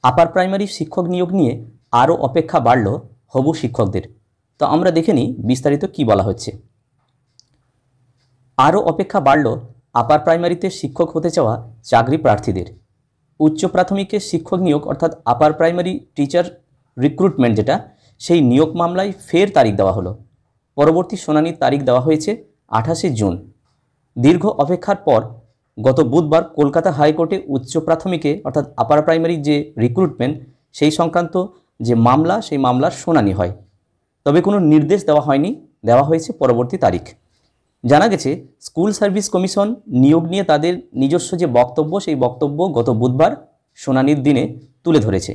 Upper primary শিক্ষক নিয়োগ নিয়ে আরও অপেক্ষা বাড়ল হবু শিক্ষকদের। তো আমরা দেখে নিই বিস্তারিত কি বলা হচ্ছে। আরও অপেক্ষা বাড়ল আপার প্রাইমারিতে শিক্ষক হতে চাওয়া চাকরি প্রার্থীদের। উচ্চ প্রাথমিকে শিক্ষক নিয়োগ অর্থাৎ আপার প্রাইমারি টিচার রিক্রুটমেন্ট যেটা, সেই নিয়োগ মামলায় ফের তারিখ দেওয়া হলো। পরবর্তী শুনানির তারিখ দেওয়া হয়েছে 28শে জুন। দীর্ঘ অপেক্ষার পর গত বুধবার কলকাতা হাইকোর্টে উচ্চ প্রাথমিকে অর্থাৎ আপার প্রাইমারি যে রিক্রুটমেন্ট সেই সংক্রান্ত যে মামলা, সেই মামলার শুনানি হয়। তবে কোনো নির্দেশ দেওয়া হয়নি, দেওয়া হয়েছে পরবর্তী তারিখ। জানা গেছে স্কুল সার্ভিস কমিশন নিয়োগ নিয়ে তাদের নিজস্ব যে বক্তব্য, সেই বক্তব্য গত বুধবার শুনানির দিনে তুলে ধরেছে।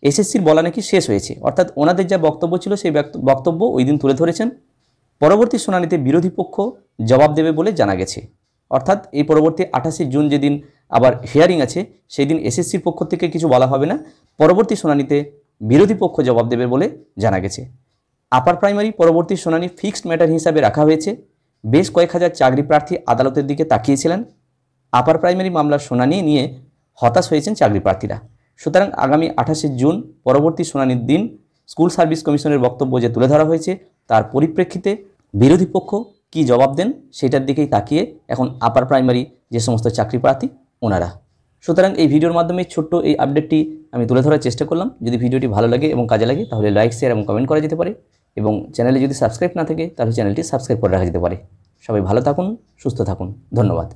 এসএসসির বলা নাকি শেষ হয়েছে, অর্থাৎ ওনাদের যা বক্তব্য ছিল সেই বক্তব্য ওই দিন তুলে ধরেছেন। পরবর্তী শুনানিতে বিরোধী পক্ষ জবাব দেবে বলে জানা গেছে। অর্থাৎ এই পরবর্তী 28শে জুন যেদিন আবার হিয়ারিং আছে, সেই দিন এসএসসির পক্ষ থেকে কিছু বলা হবে না, পরবর্তী শুনানিতে বিরোধী পক্ষ জবাব দেবে বলে জানা গেছে। আপার প্রাইমারি পরবর্তী শুনানি ফিক্সড ম্যাটার হিসাবে রাখা হয়েছে। বেশ কয়েক হাজার চাকরি প্রার্থী আদালতের দিকে তাকিয়েছিলেন। আপার প্রাইমারি মামলার শুনানি নিয়ে হতাশ হয়েছেন চাকরি প্রার্থীরা। সুতরাং আগামী 28শে জুন পরবর্তী শুনানির দিন স্কুল সার্ভিস কমিশনের বক্তব্য যে তুলে ধরা হয়েছে, তার পরিপ্রেক্ষিতে বিরোধী পক্ষ কী জবাব দেন সেটার দিকেই তাকিয়ে এখন আপার প্রাইমারি যে সমস্ত চাকরি প্রার্থী ওনারা। সুতরাং এই ভিডিওর মাধ্যমে ছোট্ট এই আপডেটটি আমি তুলে ধরার চেষ্টা করলাম। যদি ভিডিওটি ভালো লাগে এবং কাজে লাগে তাহলে লাইক, শেয়ার এবং কমেন্ট করা যেতে পারে, এবং চ্যানেলে যদি সাবস্ক্রাইব না থাকে তাহলে চ্যানেলটি সাবস্ক্রাইব করে রাখা যেতে পারে। সবাই ভালো থাকুন, সুস্থ থাকুন, ধন্যবাদ।